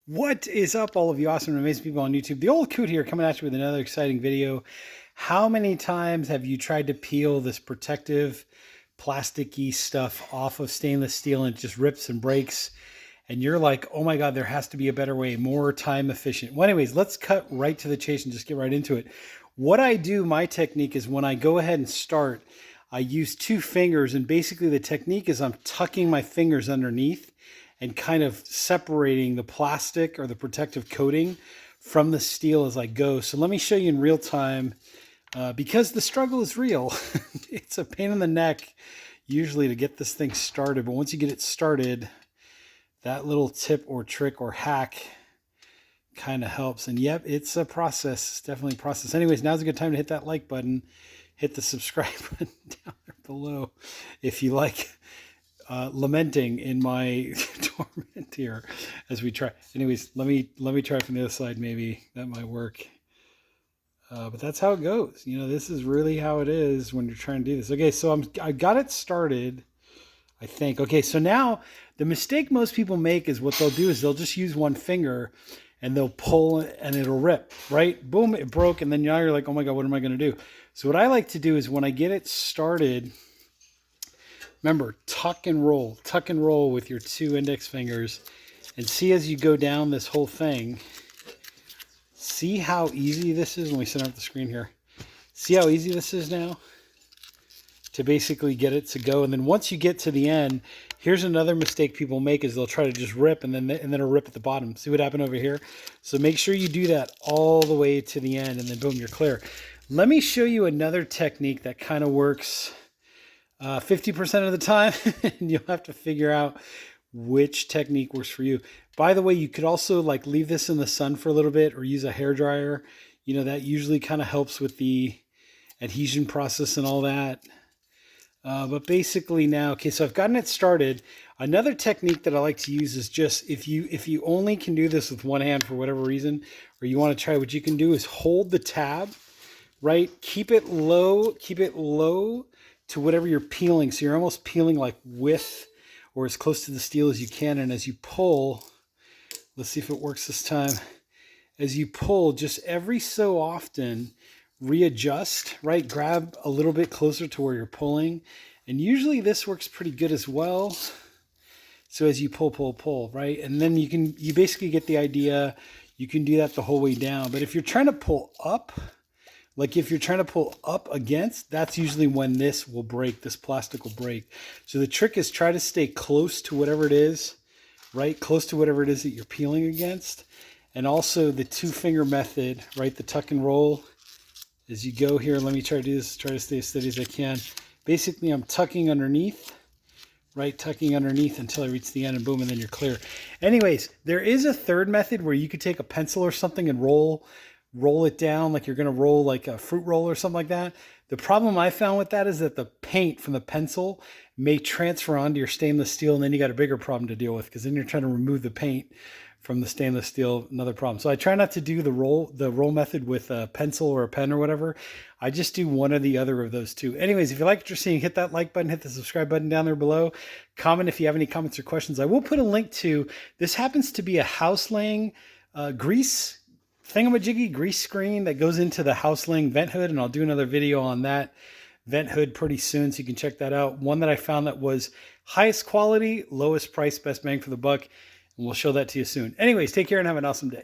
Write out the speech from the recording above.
What is up, all of you awesome and amazing people on YouTube? The old Coot here, coming at you with another exciting video. How many times have you tried to peel this protective plasticky stuff off of stainless steel and it just rips and breaks? And you're like, oh my God, there has to be a better way, more time efficient. Well, anyways, let's cut right to the chase and just get right into it. What I do, my technique is when I go ahead and start, I use 2 fingers, and basically the technique is I'm tucking my fingers underneath and kind of separating the plastic or the protective coating from the steel as I go. So let me show you in real time, because the struggle is real. It's a pain in the neck usually to get this thing started, but once you get it started, that little tip or trick or hack kind of helps. And yep, it's a process. It's definitely a process. Anyways, now's a good time to hit that like button, hit the subscribe button down there below if you like lamenting in my torment here as we try. Anyways, let me try from the other side. Maybe that might work. But that's how it goes. You know, this is really how it is when you're trying to do this. Okay, so I got it started, I think. Okay, so now the mistake most people make is what they'll do is they'll just use one finger and they'll pull and it'll rip, right? Boom, it broke. And then now you're like, oh my God, what am I going to do? So what I like to do is when I get it started, remember, tuck and roll with your 2 index fingers, and see as you go down this whole thing, see how easy this is. Let me set up the screen here. See how easy this is now to basically get it to go. And then once you get to the end, here's another mistake people make is they'll try to just rip and then it'll rip at the bottom. See what happened over here? So make sure you do that all the way to the end, and then boom, you're clear. Let me show you another technique that kind of works 50% of the time, and you'll have to figure out which technique works for you. By the way, you could also like leave this in the sun for a little bit or use a hairdryer. You know, that usually kind of helps with the adhesion process and all that. But basically now, okay, so I've gotten it started. Another technique that I like to use is just if you only can do this with one hand for whatever reason, or you want to try, what you can do is hold the tab, right? Keep it low to whatever you're peeling. So you're almost peeling like with or as close to the steel as you can. And as you pull, let's see if it works this time. As you pull, just every so often, readjust, right? Grab a little bit closer to where you're pulling. And usually this works pretty good as well. So as you pull, right? And then you basically get the idea. You can do that the whole way down. But if you're trying to pull up, like if you're trying to pull up against, that's usually when this will break, this plastic will break. So the trick is try to stay close to whatever it is, right? Close to whatever it is that you're peeling against. And also the 2-finger method, right? The tuck and roll. As you go here, let me try to do this, try to stay as steady as I can. Basically, I'm tucking underneath, right? Tucking underneath until I reach the end, and boom, and then you're clear. Anyways, there is a third method where you could take a pencil or something and roll it down like you're going to roll like a fruit roll or something like that. The problem I found with that is that the paint from the pencil may transfer onto your stainless steel, and then you got a bigger problem to deal with because then you're trying to remove the paint from the stainless steel, another problem. So I try not to do the roll method with a pencil or a pen or whatever. I just do one or the other of those 2. Anyways, if you like what you're seeing, hit that like button, hit the subscribe button down there below. Comment if you have any comments or questions. I will put a link to, this happens to be a house laying grease thingamajiggy grease screen that goes into the house laying vent hood, and I'll do another video on that vent hood pretty soon, so you can check that out. One that I found that was highest quality, lowest price, best bang for the buck, and we'll show that to you soon. Anyways, take care and have an awesome day.